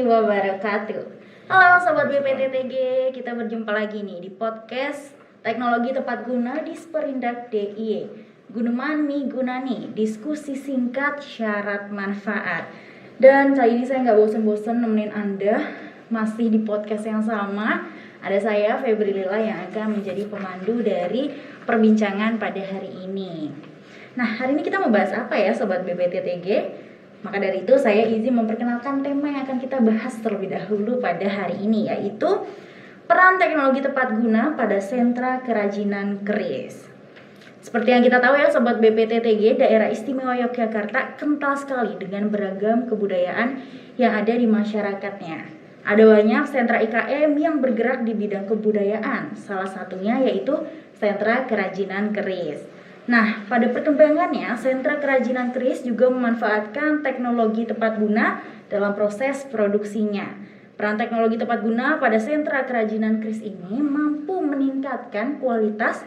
wabarakatuh. Halo Sobat BPTTG, kita berjumpa lagi nih di podcast Teknologi Tepat Guna di Sperindak DIY. Gunuman Migunani, diskusi singkat syarat manfaat. Dan kali ini saya nggak bosen-bosen nemenin Anda, masih di podcast yang sama. Ada saya Febri Lila yang akan menjadi pemandu dari perbincangan pada hari ini. Nah, hari ini kita membahas apa ya Sobat BPTTG? Maka dari itu saya izin memperkenalkan tema yang akan kita bahas terlebih dahulu pada hari ini, yaitu peran teknologi tepat guna pada sentra kerajinan keris. Seperti yang kita tahu ya Sobat BPTTG, daerah istimewa Yogyakarta kental sekali dengan beragam kebudayaan yang ada di masyarakatnya. Ada banyak sentra IKM yang bergerak di bidang kebudayaan, salah satunya yaitu sentra kerajinan keris. Nah, pada perkembangannya, sentra kerajinan keris juga memanfaatkan teknologi tepat guna dalam proses produksinya. Peran teknologi tepat guna pada sentra kerajinan keris ini mampu meningkatkan kualitas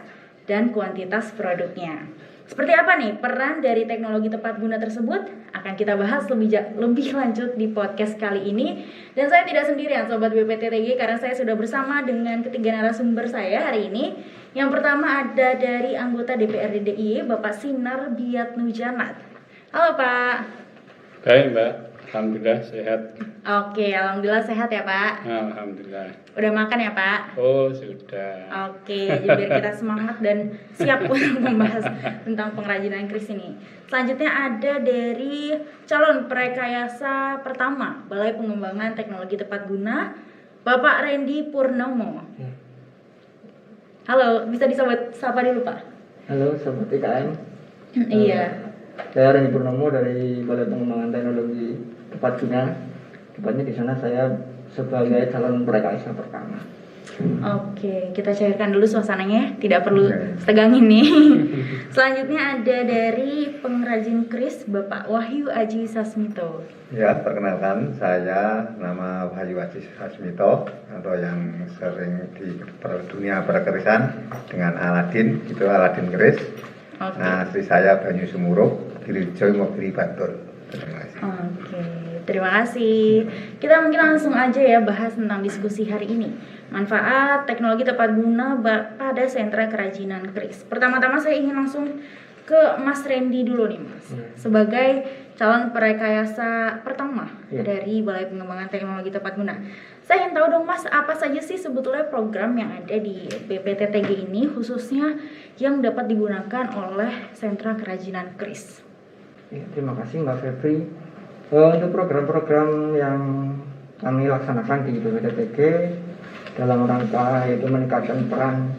dan kuantitas produknya. Seperti apa nih peran dari teknologi tepat guna tersebut? Akan kita bahas lebih lanjut di podcast kali ini. Dan saya tidak sendirian Sobat BPTTG, karena saya sudah bersama dengan ketiga narasumber saya hari ini. Yang pertama ada dari anggota DPRD DIY, Bapak Sinar Biatnujanat. Halo Pak. Baik Mbak, alhamdulillah sehat. Oke, alhamdulillah sehat ya Pak. Alhamdulillah. Udah makan ya Pak? Oh sudah. Oke, jadi biar kita semangat dan siap untuk membahas tentang pengrajinan keris ini. Selanjutnya ada dari calon prarekayasa pertama Balai Pengembangan Teknologi Tepat Guna, Bapak Randy Purnomo. Halo, bisa disapa dulu Pak? Halo Sobat IKM. Iya. Saya Randy Purnomo dari Balai Pengembangan Teknologi Tepat Guna. Tepatnya di sana saya sebagai calon prarekayasa pertama. Oke, kita cairkan dulu suasananya, tidak perlu tegang ini. Selanjutnya ada dari pengrajin keris Bapak Wahyu Aji Sasmito. Ya, perkenalkan saya nama Wahyu Aji Sasmito, atau yang sering di dunia perkerisan dengan Aladin, itu Aladin keris. Oke. Nah, istri saya Banyu Sumuruk, Girijoy Mogiri Bantul. Terima kasih. Oke, terima kasih. Kita mungkin langsung aja ya bahas tentang diskusi hari ini. Manfaat teknologi tepat guna pada sentra kerajinan keris. Pertama-tama saya ingin langsung ke Mas Randy dulu nih Mas. Sebagai calon prarekayasa pertama dari Balai Pengembangan Teknologi Tepat Guna. Saya ingin tahu dong Mas, apa saja sih sebetulnya program yang ada di BPTTG ini, khususnya yang dapat digunakan oleh sentra kerajinan keris? Ya, terima kasih Mbak Febri. Untuk program-program yang kami laksanakan di BPTTG dalam rangka yaitu meningkatkan peran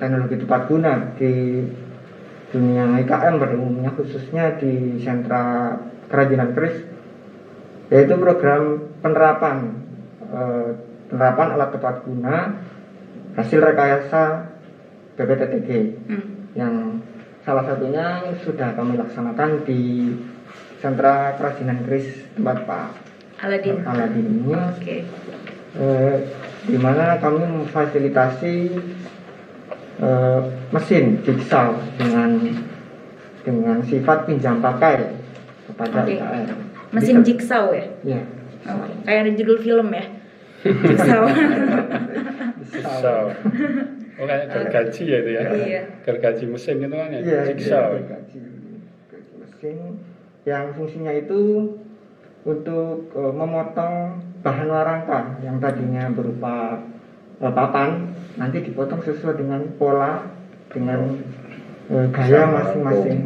teknologi tepat guna di dunia IKM pada umumnya, khususnya di sentra kerajinan keris, yaitu program penerapan alat tepat guna hasil rekayasa BPTTG yang salah satunya sudah kami laksanakan di sentra kerajinan keris tempat Pak Aladin ini. Oke. Di mana kami memfasilitasi mesin jigsaw dengan sifat pinjam pakai kepada IKM. Mesin jigsaw ya? Iya. Oke. Kayak ada judul film ya? Jigsaw. Jigsaw. Oh kayak gergaji ya itu ya? Iya. Gergaji mesin itu kan ya? Iya, Jigsaw. gergaji mesin yang fungsinya itu untuk memotong bahan warangka yang tadinya berupa papan, nanti dipotong sesuai dengan pola, dengan gaya masing-masing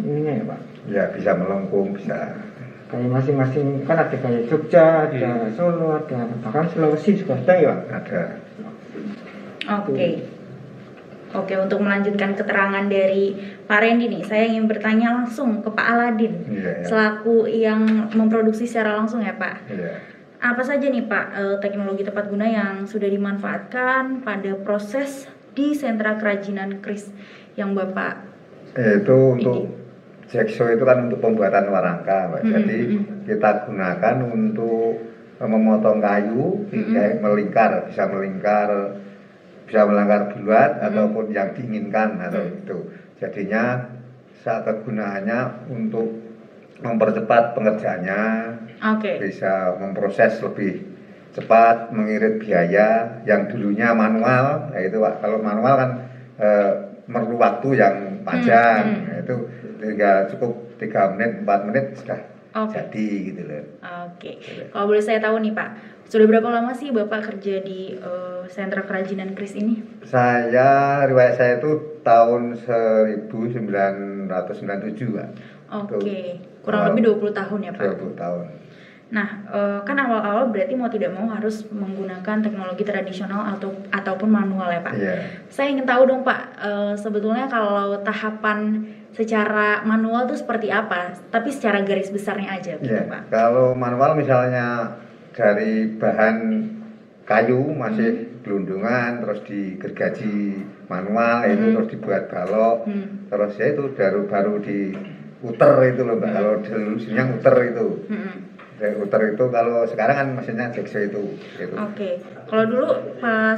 ininya ya Pak. Ya, bisa melengkung, bisa. Gaya masing-masing, kan ada gaya Jogja, ada Solo, ada bahkan Sulawesi juga ada ya Pak? Ada. Oke, untuk melanjutkan keterangan dari Pak Randy nih, saya ingin bertanya langsung ke Pak Aladin, selaku yang memproduksi secara langsung ya Pak. Iya. Apa saja nih Pak teknologi tepat guna yang sudah dimanfaatkan pada proses di sentra kerajinan keris yang Bapak? Itu untuk jigsaw itu kan untuk pembuatan warangka, Pak. Jadi kita gunakan untuk memotong kayu, melingkar, bisa melingkar bulat ataupun yang diinginkan atau itu. Jadinya saat kegunaannya untuk mempercepat pengerjaannya, Oke. Bisa memproses lebih cepat, mengirit biaya yang dulunya manual. Ya itu Pak, kalau manual kan perlu waktu yang panjang. Nah, itu tinggal cukup 3 menit, 4 menit sudah jadi gitu loh. Oke. Kalau boleh saya tahu nih Pak, sudah berapa lama sih Bapak kerja di sentra kerajinan keris ini? Riwayat saya itu tahun 1997 Pak. Oke, kurang lebih 20 tahun ya Pak? 20 tahun. Nah, kan awal-awal berarti mau tidak mau harus menggunakan teknologi tradisional ataupun manual ya Pak? Iya. Saya ingin tahu dong Pak, sebetulnya kalau tahapan secara manual itu seperti apa? Tapi secara garis besarnya aja gitu Iya. Pak. Kalau manual misalnya dari bahan kayu masih gelundungan, terus digergaji manual, itu terus dibuat balok, terus ya itu baru diuter itu loh Mbak. Kalau dulunya uter itu. Dari uter itu, kalau sekarang kan mesinnya jekso itu. Oke. Kalau dulu pas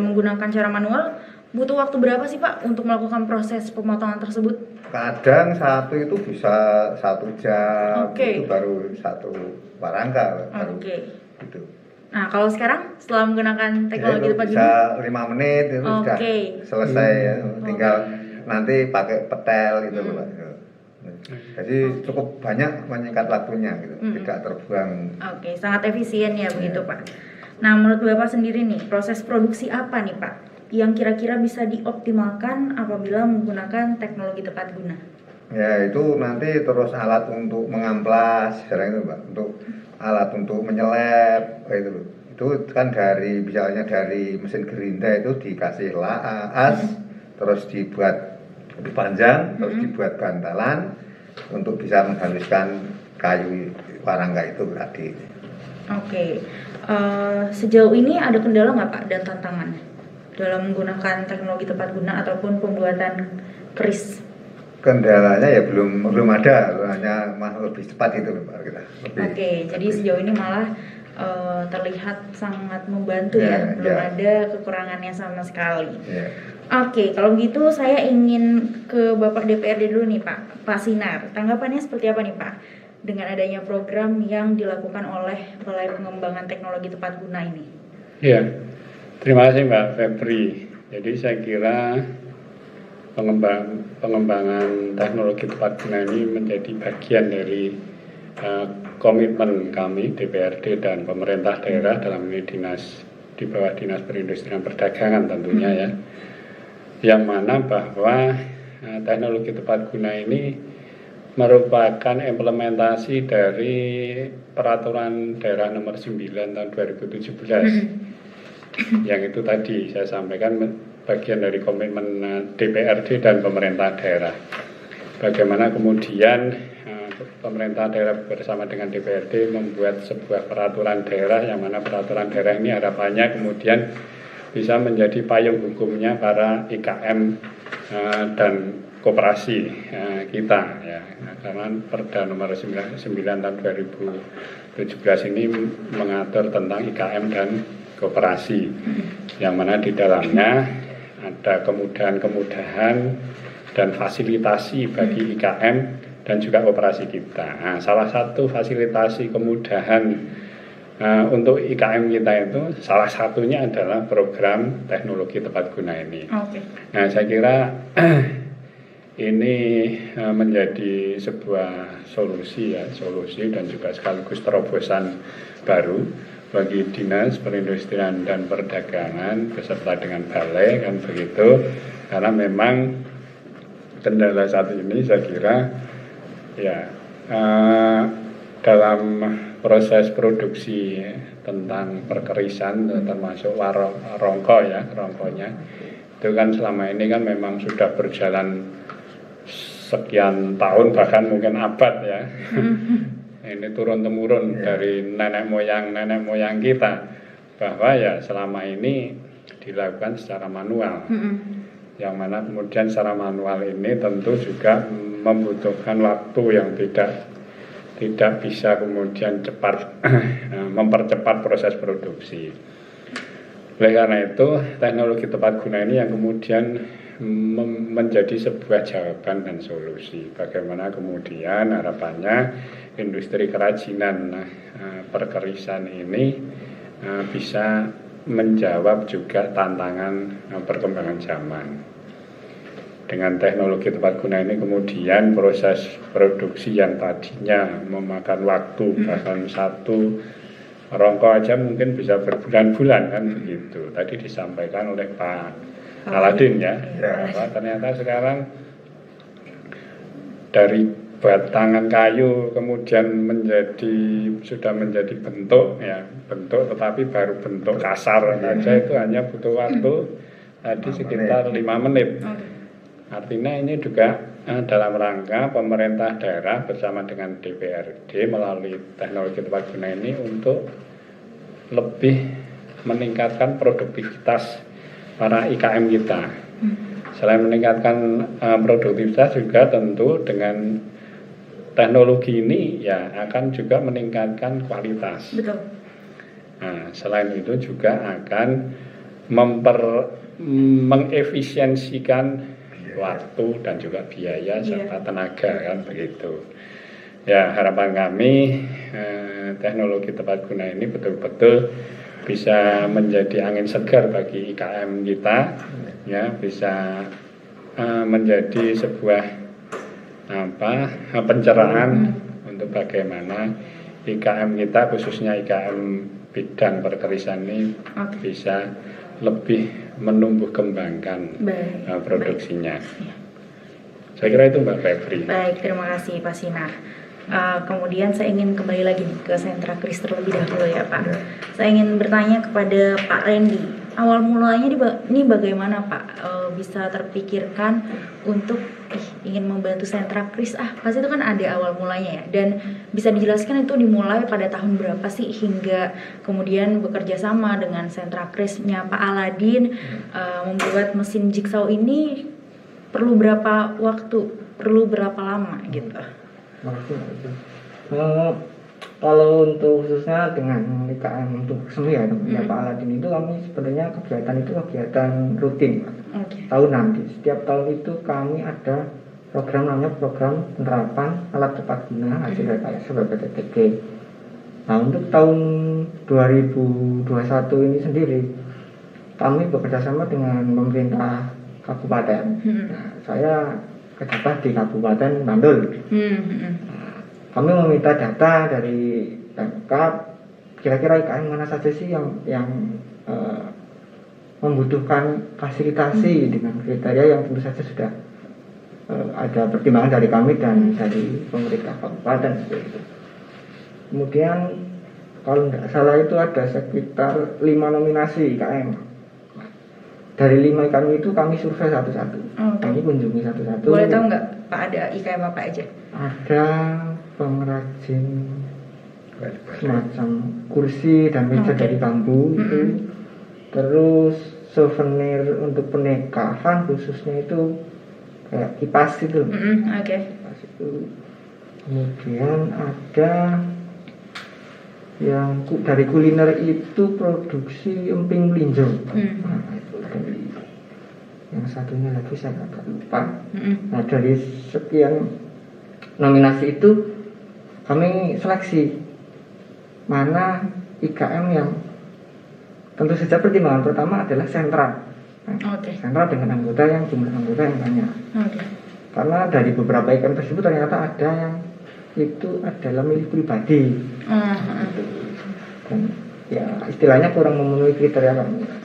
menggunakan cara manual butuh waktu berapa sih Pak untuk melakukan proses pemotongan tersebut? Kadang satu itu bisa 1 jam, Oke. itu baru 1 warangka baru gitu. Nah, kalau sekarang setelah menggunakan teknologi Ya, tepat bisa guna? 5 menit itu sudah selesai ya. Tinggal nanti pakai petel gitu loh Pak. Jadi cukup banyak menyingkat waktunya gitu, tidak terbuang. Oke, sangat efisien ya begitu Pak. Nah, menurut Bapak sendiri nih, proses produksi apa nih Pak yang kira-kira bisa dioptimalkan apabila menggunakan teknologi tepat guna? Ya itu nanti terus alat untuk mengamplas, itu Pak, untuk alat untuk menyelep itu loh. Itu kan misalnya dari mesin gerinda itu dikasih as, terus dibuat lebih panjang, terus dibuat bantalan untuk bisa menghaluskan kayu warangka itu tadi. Oke, sejauh ini ada kendala nggak Pak dan tantangan dalam menggunakan teknologi tepat guna ataupun pembuatan keris? Kendalanya ya belum ada, hanya lebih cepat itu Pak kita. Oke, jadi sejauh ini malah terlihat sangat membantu ya, belum ada kekurangannya sama sekali. Oke, kalau gitu saya ingin ke Bapak DPRD dulu nih Pak Sinar. Tanggapannya seperti apa nih Pak dengan adanya program yang dilakukan oleh Balai Pengembangan Teknologi Tepat Guna ini? Iya, terima kasih Mbak Febri. Jadi saya kira pengembangan teknologi tepat guna ini menjadi bagian dari komitmen kami DPRD dan pemerintah daerah dalam ini di bawah Dinas Perindustrian Perdagangan tentunya ya, yang mana bahwa teknologi tepat guna ini merupakan implementasi dari Peraturan Daerah Nomor 9 tahun 2017 yang itu tadi saya sampaikan bagian dari komitmen DPRD dan pemerintah daerah. Bagaimana kemudian pemerintah daerah bersama dengan DPRD membuat sebuah peraturan daerah, yang mana peraturan daerah ini harapannya kemudian bisa menjadi payung hukumnya para IKM dan koperasi kita ya. Karena Perda nomor 9 tahun 2017 ini mengatur tentang IKM dan koperasi, yang mana di dalamnya ada kemudahan-kemudahan dan fasilitasi bagi IKM dan juga koperasi kita. Nah, salah satu fasilitasi kemudahan untuk IKM kita itu salah satunya adalah program teknologi tepat guna ini. Nah, saya kira ini menjadi sebuah solusi dan juga sekaligus terobosan baru bagi Dinas Perindustrian dan Perdagangan beserta dengan balai kan begitu, karena memang kendala saat ini saya kira ya dalam proses produksi tentang perkerisan termasuk rongkonya itu kan selama ini kan memang sudah berjalan sekian tahun bahkan mungkin abad ya. Ini turun-temurun dari nenek moyang kita, bahwa ya selama ini dilakukan secara manual, yang mana kemudian secara manual ini tentu juga membutuhkan waktu yang tidak bisa kemudian cepat mempercepat proses produksi. Oleh karena itu teknologi tepat guna ini yang kemudian menjadi sebuah jawaban dan solusi. Bagaimana kemudian harapannya industri kerajinan perkerisan ini bisa menjawab juga tantangan perkembangan zaman. Dengan teknologi tepat guna ini kemudian proses produksi yang tadinya memakan waktu bahkan satu rongko aja mungkin bisa berbulan-bulan kan begitu. Tadi disampaikan oleh Pak Aladin ya, bahwa ternyata sekarang dari batangan kayu kemudian sudah menjadi bentuk tetapi baru bentuk kasar saja itu hanya butuh waktu tadi sekitar 5 menit. Artinya ini juga dalam rangka pemerintah daerah bersama dengan DPRD melalui teknologi tepat guna ini untuk lebih meningkatkan produktivitas para IKM kita. Selain meningkatkan produktivitas juga tentu dengan teknologi ini ya akan juga meningkatkan kualitas. Betul. Nah, selain itu juga akan mengefisiensikan waktu dan juga biaya serta tenaga kan begitu. Ya, harapan kami teknologi tepat guna ini betul-betul bisa menjadi angin segar bagi IKM kita, ya bisa menjadi sebuah pencerahan untuk bagaimana IKM kita khususnya IKM bidang perkerisan ini bisa lebih menumbuh kembangkan produksinya. Saya kira itu Mbak Febri. Baik, terima kasih Pak Sinar. Kemudian saya ingin kembali lagi ke sentra kris terlebih dahulu ya Pak. Saya ingin bertanya kepada Pak Randy. Awal mulanya ini bagaimana Pak bisa terpikirkan untuk ingin membantu sentra kris? Pasti itu kan ada awal mulanya ya. Dan bisa dijelaskan itu dimulai pada tahun berapa sih hingga kemudian bekerja sama dengan sentra krisnya Pak Aladin membuat mesin jigsaw ini perlu berapa waktu, perlu berapa lama gitu? Kalau untuk khususnya dengan IKM untuk seni ya Pak Aladin itu kami sebenarnya kegiatan rutin tahunan. Setiap tahun itu kami ada program namanya program penerapan alat tepat guna hasil rekayasa BPTTG. Nah untuk tahun 2021 ini sendiri kami bekerjasama dengan pemerintah kabupaten. Nah, saya kejabat di Kabupaten Bandul. Kami meminta data dari Pemkab, kira-kira IKM mana saja sih yang membutuhkan fasilitasi dengan kriteria yang tentu saja sudah ada pertimbangan dari kami dan dari pemerintah kabupaten seperti itu. Kemudian kalau tidak salah itu ada sekitar 5 nominasi IKM. Dari 5 IKM itu kami survei satu-satu. Kami kunjungi satu-satu. Boleh tahu nggak Pak ada IKM apa aja? Ada pengrajin semacam kursi dan meja dari bambu itu. Terus souvenir untuk pernikahan khususnya itu kayak kipas itu. Kipas itu. Kemudian ada yang dari kuliner itu produksi emping melinjo. Nah, itu dari yang satunya lagi saya agak lupa. Nah dari sekian nominasi itu kami seleksi mana IKM yang tentu saja pertimbangan pertama adalah sentra. Sentra dengan jumlah anggota yang banyak. Karena dari beberapa IKM tersebut ternyata ada yang itu adalah milik pribadi. Dan ya istilahnya kurang memenuhi kriteria kami.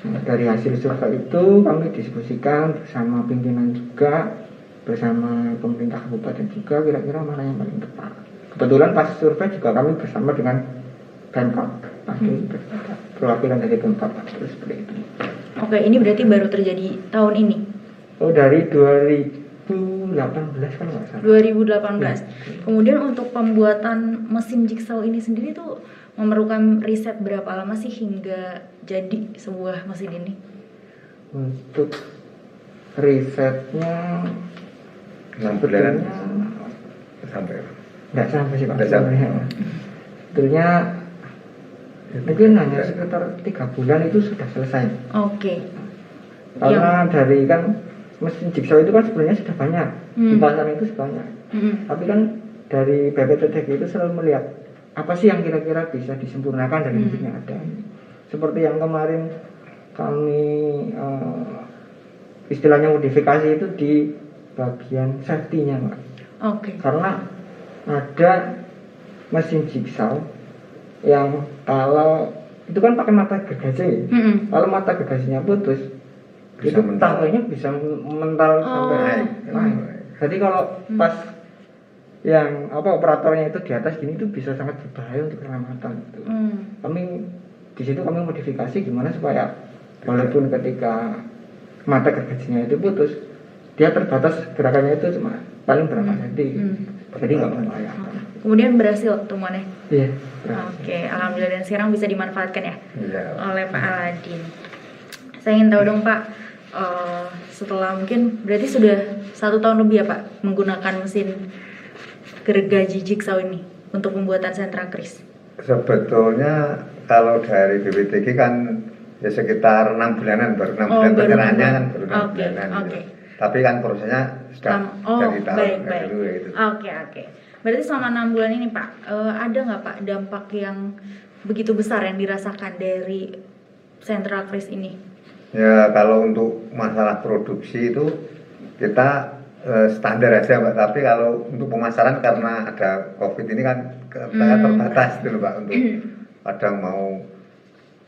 Nah, dari hasil survei itu kami diskusikan bersama pimpinan juga, bersama pemerintah kabupaten juga kira-kira mana yang paling tepat. Kebetulan pas survei juga kami bersama dengan Pemkab, perwakilan dari Pemkab seperti itu. Oke, ini berarti baru terjadi tahun ini? Oh, dari 2018 kan nggak salah. 2018. Kemudian untuk pembuatan mesin jigsaw ini sendiri tuh memerlukan riset berapa lama sih hingga jadi sebuah mesin ini? Untuk risetnya 6 bulan sampai. Nggak sampai sih Pak. Sebetulnya mungkin hanya sekitar 3 bulan itu sudah selesai. Karena dari kan mesin jigsaw itu kan sebenarnya sudah banyak di pasar itu sebanyak. Tapi kan dari BPTTG itu selalu melihat apa sih yang kira-kira bisa disempurnakan dari musik yang ada. Seperti yang kemarin kami istilahnya modifikasi itu di bagian safety-nya, Mbak. Oke. Karena ada mesin jigsaw yang kalau itu kan pakai mata gergaji ya. Kalau mata gergajinya putus, Bisa itu mental. tangkainya bisa mental sampai naik. Jadi kalau pas yang operatornya itu di atas gini itu bisa sangat berbahaya untuk keselamatan. Gitu. Kami di situ kami modifikasi gimana supaya walaupun ketika mata gergajinya itu putus, dia terbatas gerakannya itu cuma paling berapa senti. Jadi nggak membahayakan. Kemudian berhasil temuannya. Iya. Oke, alhamdulillah, dan sekarang bisa dimanfaatkan ya Iya. oleh Pak Aladin. Saya ingin tahu dong Pak, setelah mungkin berarti sudah 1 tahun lebih ya Pak menggunakan mesin gergaji jigsaw ini untuk pembuatan sentra kris. Sebetulnya kalau dari BPTG kan ya sekitar 6 bulanan, baru 6 bulan baru penyerahannya 6 kan baru 6 Oke, bulanan oke. gitu. Tapi kan prosesnya sudah dari tahun baik. dulu ya itu. Oke. Berarti selama 6 bulan ini Pak, ada nggak Pak dampak yang begitu besar yang dirasakan dari sentra kris ini? Ya kalau untuk masalah produksi itu kita standar aja Mbak, tapi kalau untuk pemasaran karena ada COVID ini kan sangat terbatas gitu Mbak, untuk kadang mau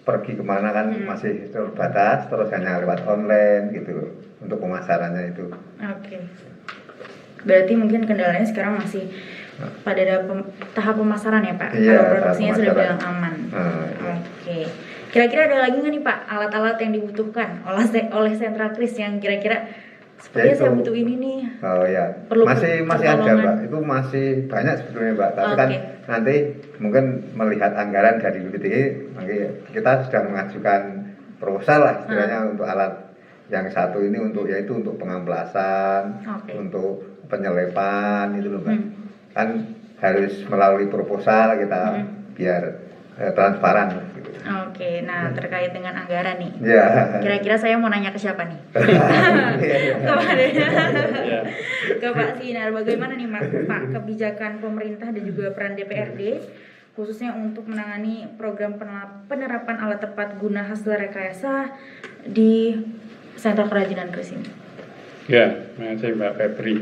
pergi kemana kan masih terbatas, terus hanya lewat online gitu loh untuk pemasarannya itu. Oke. Berarti mungkin kendalanya sekarang masih pada tahap pemasaran ya Pak? Iya, Kalau produksinya tahap sudah pemasaran. bilang aman. Iya. Oke. Kira-kira ada lagi nggak nih Pak alat-alat yang dibutuhkan oleh sentra kris yang kira-kira sepertinya Ya, saya itu. butuh ini nih. Oh ya, Perlu masih ada pertolongan. Mbak, itu masih banyak sebetulnya Mbak, tapi Oke. kan nanti mungkin melihat anggaran dari BPTG, makanya kita sudah mengajukan proposal lah istilahnya untuk alat yang satu ini untuk yaitu untuk pengamplasan, Oke. untuk penyelepan itu loh Mbak. Kan harus melalui proposal kita biar transparan gitu. Oke, nah terkait dengan anggaran nih. Ya. Kira-kira saya mau nanya ke siapa nih? Ke Pak Sinar, bagaimana nih Pak kebijakan pemerintah dan juga peran DPRD khususnya untuk menangani program penerapan alat tepat guna hasil rekayasa di sentra kerajinan kris ini? Ya, terima kasih Mbak Febri.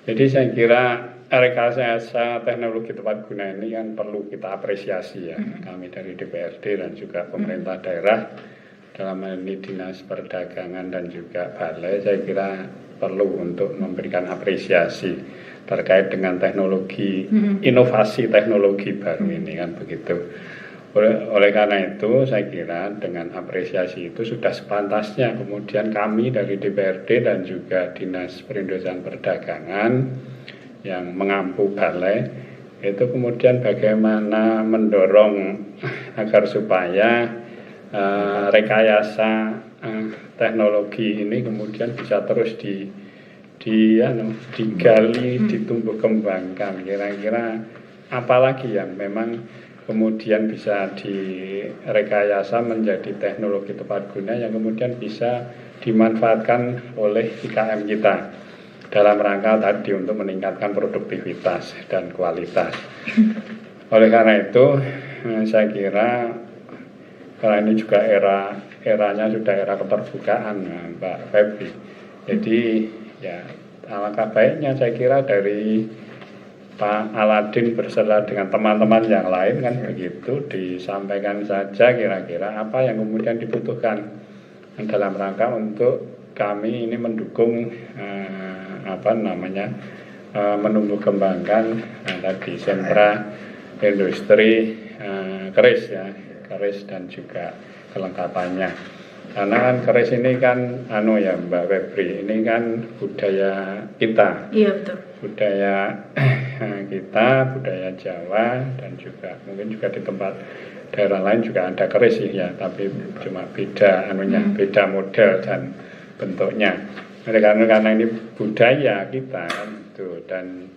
Jadi saya kira rekayasa teknologi tepat guna ini kan perlu kita apresiasi ya, kami dari DPRD dan juga pemerintah daerah dalam hal ini Dinas Perdagangan dan juga Balai, saya kira perlu untuk memberikan apresiasi terkait dengan teknologi, inovasi teknologi baru ini kan begitu. Oleh karena itu saya kira dengan apresiasi itu sudah sepantasnya kemudian kami dari DPRD dan juga Dinas Perindustrian Perdagangan yang mengampu balai itu kemudian bagaimana mendorong agar supaya rekayasa teknologi ini kemudian bisa terus digali, ditumbuh kembangkan. Kira-kira apalagi yang memang kemudian bisa direkayasa menjadi teknologi tepat guna yang kemudian bisa dimanfaatkan oleh IKM kita dalam rangka tadi untuk meningkatkan produktivitas dan kualitas. Oleh karena itu saya kira karena ini juga eranya sudah era keterbukaan Mbak Febri. Jadi ya alangkah baiknya saya kira dari Pak Aladin bersama dengan teman-teman yang lain kan begitu disampaikan saja kira-kira apa yang kemudian dibutuhkan dalam rangka untuk kami ini mendukung menumbuh kembangkan tadi sentra industri keris ya, keris dan juga kelengkapannya. Karena kan keris ini kan ya Mbak Febri, ini kan budaya kita. Iya betul. Budaya kita, budaya Jawa dan juga mungkin juga di tempat daerah lain juga ada keris ya, tapi cuma beda beda model dan bentuknya. Karena ini budaya kita kan itu, dan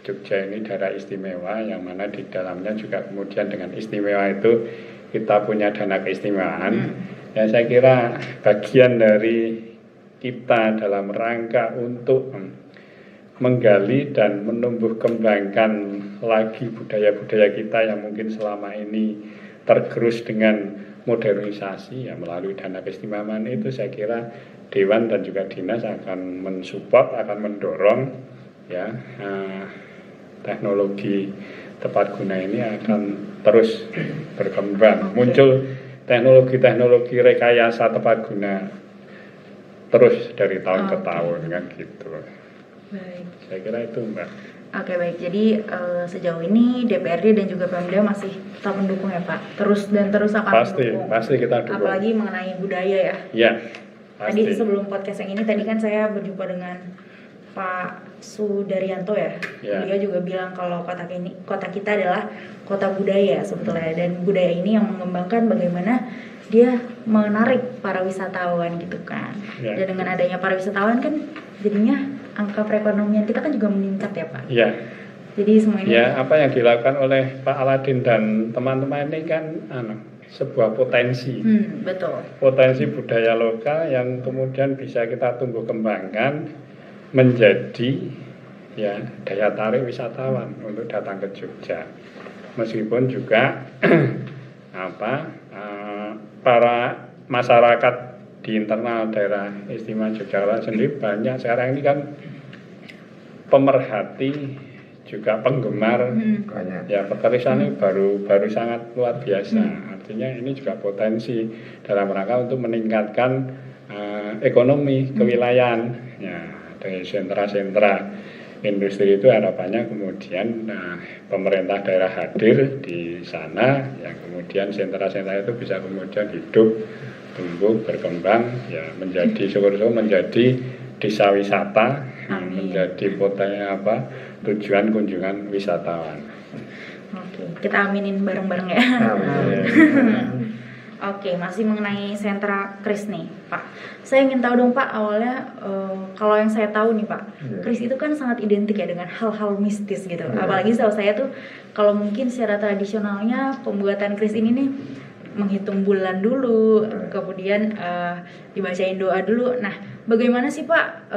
Jogja ini daerah istimewa yang mana di dalamnya juga kemudian dengan istimewa itu kita punya dana keistimewaan. Ya saya kira bagian dari kita dalam rangka untuk menggali dan menumbuh kembangkan lagi budaya-budaya kita yang mungkin selama ini tergerus dengan modernisasi ya melalui dana keistimewaan itu, saya kira Dewan dan juga Dinas akan mensupport, akan mendorong ya teknologi tepat guna ini akan terus berkembang. Muncul teknologi-teknologi rekayasa tepat guna terus dari tahun ke tahun kan gitu. Baik. Saya kira itu Mbak. Oke baik, jadi sejauh ini DPRD dan juga Pemda masih tetap mendukung ya Pak, terus akan mendukung. Pasti kita dukung. Apalagi mengenai budaya ya. Ya, Tadi pasti. sebelum podcast yang ini tadi kan saya berjumpa dengan Pak Sudaryanto ya. Ya. Beliau juga bilang kalau kota kita adalah kota budaya sebetulnya, dan budaya ini yang mengembangkan bagaimana dia menarik para wisatawan gitu kan. Ya. Dan dengan adanya para wisatawan kan jadinya angka perekonomian kita kan juga meningkat ya Pak. Ya. Jadi semua ini Ya, apa yang dilakukan oleh Pak Aladin dan teman-teman ini kan sebuah potensi. Betul. Potensi budaya lokal yang kemudian bisa kita tumbuh kembangkan menjadi ya daya tarik wisatawan untuk datang ke Jogja. Meskipun juga para masyarakat di internal daerah istimewa Yogyakarta sendiri banyak sekarang ini kan pemerhati juga penggemar Banyak. ya pekerjaan ini baru sangat luar biasa. Artinya ini juga potensi dalam rangka untuk meningkatkan ekonomi kewilayahan ya, dari sentra-sentra industri itu. Harapannya kemudian pemerintah daerah hadir di sana yang kemudian sentra-sentra itu bisa kemudian hidup, tumbuh, berkembang ya menjadi syukur-syukur menjadi desa wisata, menjadi tujuan kunjungan wisatawan. Oke, kita aminin bareng-bareng ya. Oke, masih mengenai sentra Kris nih, Pak. Saya ingin tahu dong, Pak, awalnya kalau yang saya tahu nih, Pak, Kris itu kan sangat identik ya dengan hal-hal mistis gitu. Apalagi setahu saya tuh, kalau mungkin secara tradisionalnya pembuatan Kris ini nih menghitung bulan dulu, kemudian dibacain doa dulu. Nah, bagaimana sih Pak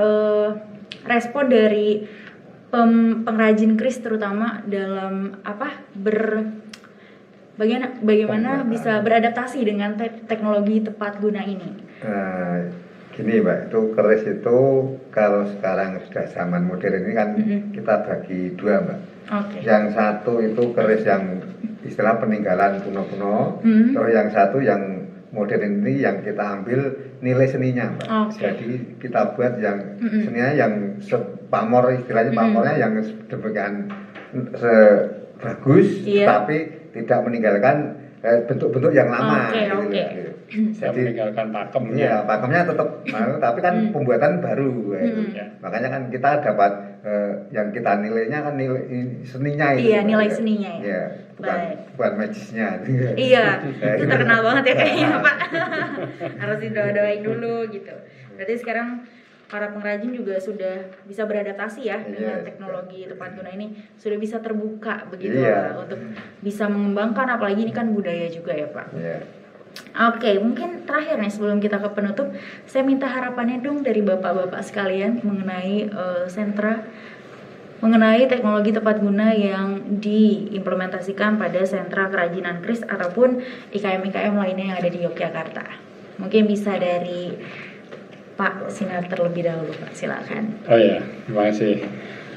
respon dari pengrajin Kris terutama dalam bagaimana bisa beradaptasi dengan teknologi tepat guna ini? Gini Mbak, itu keris itu kalau sekarang sudah zaman modern ini kan kita bagi dua Mbak. Okay. Yang satu itu keris yang istilah peninggalan kuno-kuno, terus yang satu yang modern ini yang kita ambil nilai seninya Mbak. Okay. Jadi kita buat yang seninya yang pamor, istilahnya pamornya yang demikian bagus, tapi tidak meninggalkan bentuk-bentuk yang lama. Gitu. Jadi meninggalkan pakemnya. Ya, pakemnya tetap, tapi kan pembuatan baru. Makanya kan kita dapat yang kita nilainya kan nilai seninya itu. Iya, nilai seninya ya. Iya, bukan magisnya. Iya, itu terkenal banget ya kayaknya Pak. Harus didoa-doain dulu gitu. Berarti sekarang para pengrajin juga sudah bisa beradaptasi ya dengan teknologi tepat guna ini, sudah bisa terbuka begitu untuk bisa mengembangkan, apalagi ini kan budaya juga ya Pak. Oke, mungkin terakhir nih sebelum kita ke penutup, saya minta harapannya dong dari bapak-bapak sekalian mengenai sentra, mengenai teknologi tepat guna yang diimplementasikan pada sentra kerajinan Kris ataupun IKM-IKM lainnya yang ada di Yogyakarta. Mungkin bisa dari Pak Sinar terlebih dahulu, Pak, silakan. Oh ya, terima kasih.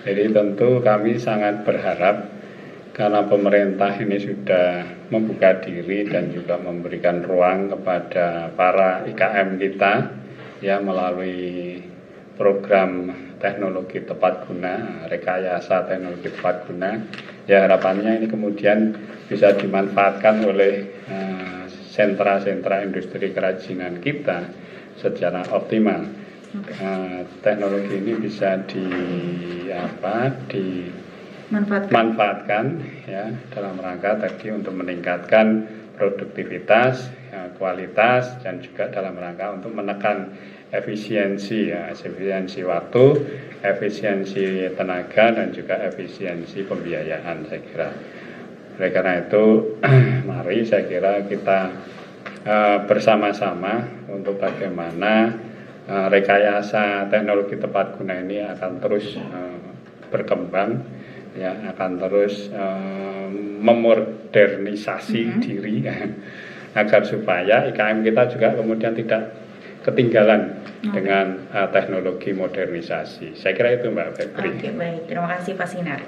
Jadi tentu kami sangat berharap karena pemerintah ini sudah membuka diri dan juga memberikan ruang kepada para IKM kita ya melalui program teknologi tepat guna, rekayasa teknologi tepat guna. Ya harapannya ini kemudian bisa dimanfaatkan oleh sentra-sentra industri kerajinan kita secara optimal. Teknologi ini bisa dimanfaatkan ya dalam rangka tadi untuk meningkatkan produktivitas, kualitas, dan juga dalam rangka untuk menekan efisiensi waktu, efisiensi tenaga, dan juga efisiensi pembiayaan saya kira. Oleh karena itu mari saya kira kita bersama-sama untuk bagaimana rekayasa teknologi tepat guna ini akan terus berkembang, ya akan terus memodernisasi diri agar supaya IKM kita juga kemudian tidak ketinggalan dengan teknologi modernisasi. Saya kira itu Mbak Febri. Oke, baik. Terima kasih Pak Sinar.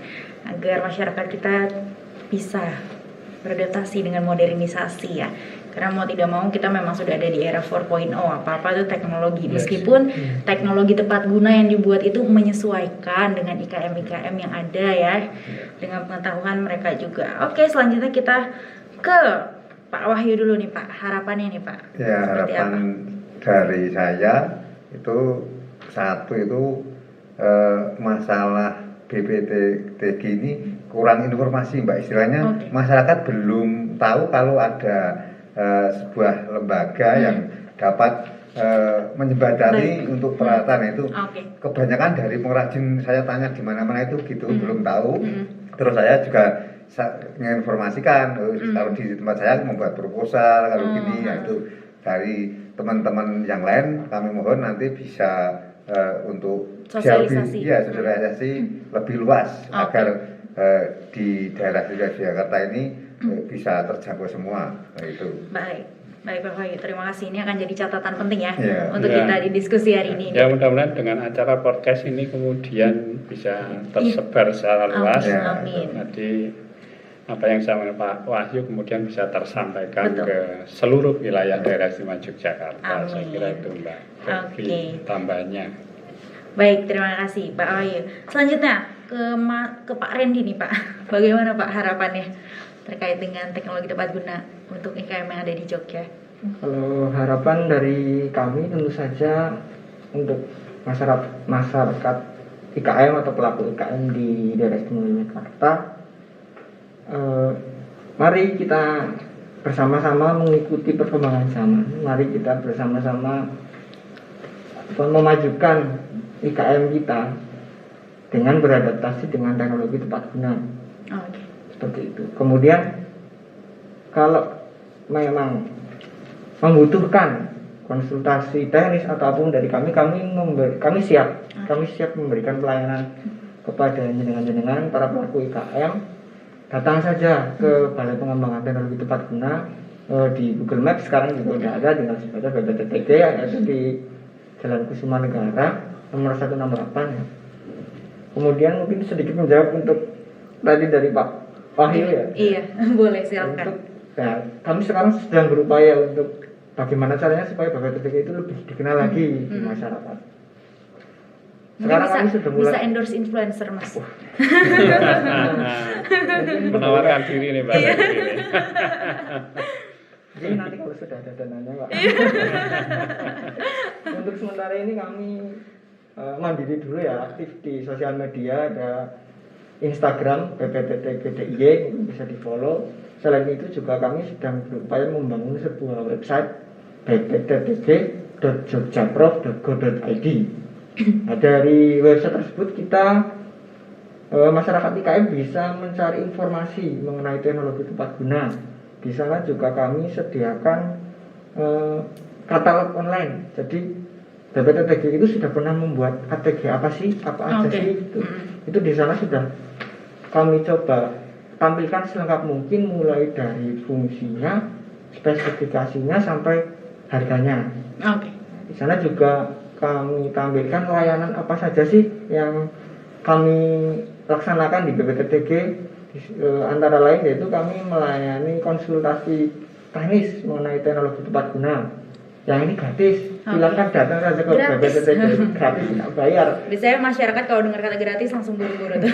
Agar masyarakat kita bisa beradaptasi dengan modernisasi ya. Karena mau tidak mau kita memang sudah ada di era 4.0, apa-apa itu teknologi. Meskipun teknologi tepat guna yang dibuat itu menyesuaikan dengan IKM-IKM yang ada ya, dengan pengetahuan mereka juga. Oke, selanjutnya kita ke Pak Wahyu dulu nih Pak, harapannya nih Pak. Ya, harapan dari saya itu satu itu masalah BPTG ini kurang informasi Mbak, istilahnya masyarakat belum tahu kalau ada sebuah lembaga yang dapat menjembatani untuk peralatan itu. Kebanyakan dari pengrajin saya tanya di mana-mana itu gitu belum tahu. Terus saya juga menginformasikan kalau di tempat saya membuat proposal kalau gini ya itu dari teman-teman yang lain kami mohon nanti bisa untuk sosialisasi lebih luas agar di daerah Jakarta ini bisa terjangkau semua. Nah, itu. Baik Pak Wahyu, terima kasih. Ini akan jadi catatan penting ya untuk ya. kita di diskusi hari ini. Ya mudah-mudahan dengan acara podcast ini kemudian bisa tersebar secara luas. Amin. Jadi apa yang sama Pak Wahyu kemudian bisa tersampaikan ke seluruh wilayah daerah istimewa Yogyakarta. Amin. Saya kira itu Mbak. Tambahnya. Baik, terima kasih Pak Wahyu. Selanjutnya ke Pak Randy nih Pak. Bagaimana Pak harapannya terkait dengan teknologi tepat guna untuk IKM yang ada di Jogja? Kalau harapan dari kami tentu saja untuk masyarakat IKM atau pelaku IKM di daerah istimewa Jakarta, mari kita bersama-sama mengikuti perkembangan zaman. Mari kita bersama-sama memajukan IKM kita dengan beradaptasi dengan teknologi tepat guna. Seperti itu. Kemudian kalau memang membutuhkan konsultasi teknis ataupun dari kami siap memberikan pelayanan kepada jenengan para pelaku IKM. Datang saja ke Balai Pengembangan Teknologi Tepat Guna di Google Maps sekarang juga sudah ada dengan sebagai BPTG yaitu di Jalan Kusuma Negara nomor 168 ya. Kemudian mungkin sedikit menjawab untuk tadi dari Pak Wahyu ya. Iya, boleh silakan. Kami sekarang sedang berupaya untuk bagaimana caranya supaya BPTG itu lebih dikenal lagi di masyarakat. Sekarang kami sudah mulai bisa endorse influencer Mas. Menawarkan diri nih Mbak. Jadi nanti kalau sudah ada dananya Pak. Untuk sementara ini kami mandiri dulu ya, aktif di sosial media, ada Instagram BPTG bisa di follow. Selain itu juga kami sedang berupaya membangun sebuah website bptg.jogjaprof.go.id. Nah, dari website tersebut kita masyarakat IKM bisa mencari informasi mengenai teknologi tepat guna. Di sana juga kami sediakan katalog online. Jadi BPTG itu sudah pernah membuat KTG apa aja sih itu di sana sudah kami coba tampilkan selengkap mungkin mulai dari fungsinya, spesifikasinya sampai harganya. Di sana juga kami tampilkan layanan apa saja sih yang kami laksanakan di BPTG. Antara lain yaitu kami melayani konsultasi teknis mengenai teknologi tepat guna. Yang ini gratis, silakan datang saja ke BPTG, gratis tidak bayar. Biasanya masyarakat kalau dengar kata gratis langsung buru-buru tuh.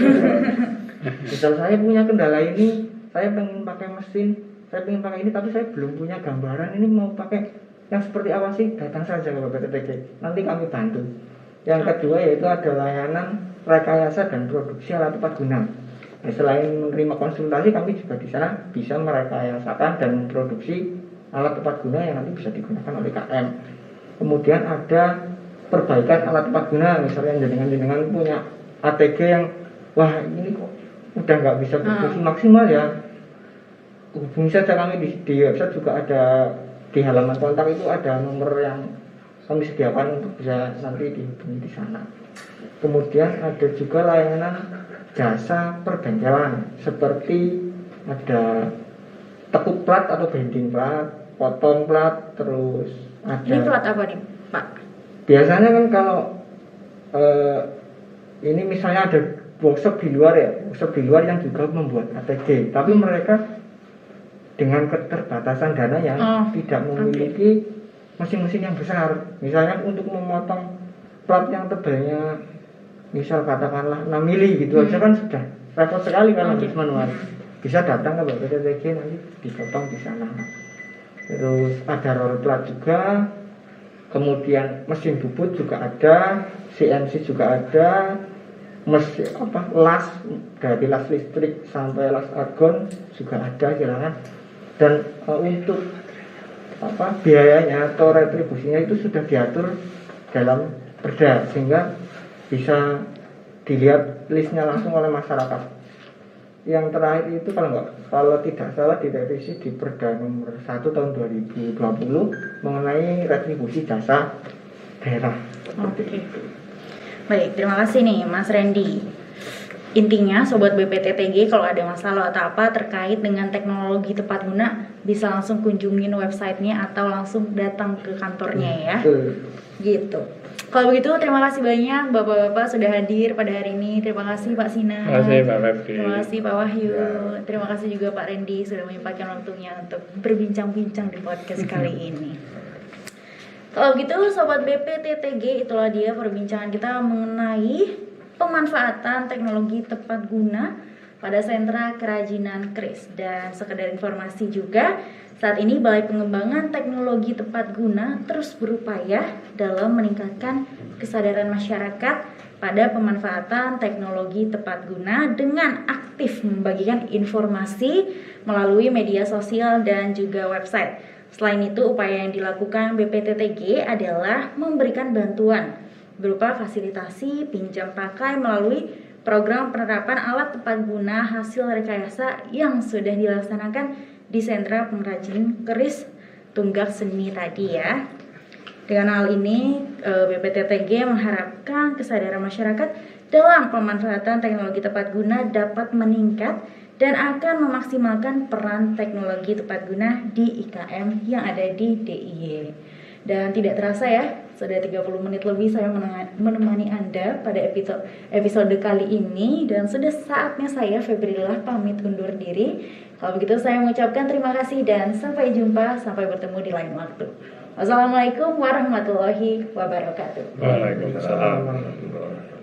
Misal saya punya kendala ini, saya pengen pakai mesin, saya pengen pakai ini, tapi saya belum punya gambaran ini mau pakai yang seperti apa sih, datang saja ke BPTG, nanti kami bantu. Yang kedua yaitu ada layanan rekayasa dan produksi alat tepat guna. Nah, selain menerima konsultasi, kami juga di sana bisa merekayasakan dan memproduksi alat tepat guna yang nanti bisa digunakan oleh KM. Kemudian ada perbaikan alat tepat guna, misalnya jenengan punya ATG yang wah ini kok udah nggak bisa berfungsi maksimal ya, hubungi saja kami di website juga ada, di halaman kontak itu ada nomor yang kami sediakan untuk bisa nanti dihubungi di sana. Kemudian ada juga layanan jasa perbengkelan seperti ada tekuk plat atau bending plat, potong plat, terus ada. Ini plat apa nih, Pak? Biasanya kan kalau ini misalnya ada workshop di luar ya, workshop di luar yang juga membuat ATG, tapi mereka dengan keterbatasan dana yang tidak memiliki mesin-mesin yang besar. Misalnya untuk memotong plat yang tebalnya misal katakanlah 6 mili gitu aja kan sudah repot sekali kalau harus manual. Bisa datang ke BPTTG nanti dipotong di sana. Terus ada roll plat juga, kemudian mesin bubut juga ada, CNC juga ada, mesin las dari las listrik sampai las argon juga ada silakan. Dan untuk biayanya atau retribusinya itu sudah diatur dalam perda sehingga bisa dilihat listnya langsung oleh masyarakat. Yang terakhir itu kalau tidak salah direvisi di Perda nomor 1 tahun 2020 mengenai retribusi jasa daerah. Oke. Baik, terima kasih nih Mas Randy. Intinya Sobat BPTTG kalau ada masalah atau apa terkait dengan teknologi tepat guna bisa langsung kunjungin websitenya atau langsung datang ke kantornya ya. Gitu. Kalau begitu terima kasih banyak Bapak-bapak sudah hadir pada hari ini. Terima kasih Pak Sinar. Terima kasih Pak Febri. Terima kasih Pak Wahyu. Terima kasih juga Pak Randy sudah menyempatkan waktunya untuk berbincang-bincang di podcast kali ini. Kalau begitu Sobat BPTTG, itulah dia perbincangan kita mengenai pemanfaatan teknologi tepat guna pada sentra kerajinan keris. Dan sekedar informasi juga, saat ini Balai Pengembangan Teknologi Tepat Guna terus berupaya dalam meningkatkan kesadaran masyarakat pada pemanfaatan teknologi tepat guna dengan aktif membagikan informasi melalui media sosial dan juga website. Selain itu, upaya yang dilakukan BPTTG adalah memberikan bantuan berupa fasilitasi pinjam pakai melalui program penerapan alat tepat guna hasil rekayasa yang sudah dilaksanakan di sentra pengrajin keris tunggak seni tadi ya. Dengan hal ini BPTTG mengharapkan kesadaran masyarakat dalam pemanfaatan teknologi tepat guna dapat meningkat dan akan memaksimalkan peran teknologi tepat guna di IKM yang ada di DIY. Dan tidak terasa ya, sudah 30 menit lebih saya menemani Anda pada episode kali ini. Dan sudah saatnya saya, Febrillah, pamit undur diri. Kalau begitu saya mengucapkan terima kasih dan sampai jumpa, sampai bertemu di lain waktu. Wassalamualaikum warahmatullahi wabarakatuh. Waalaikumsalam. Waalaikumsalam.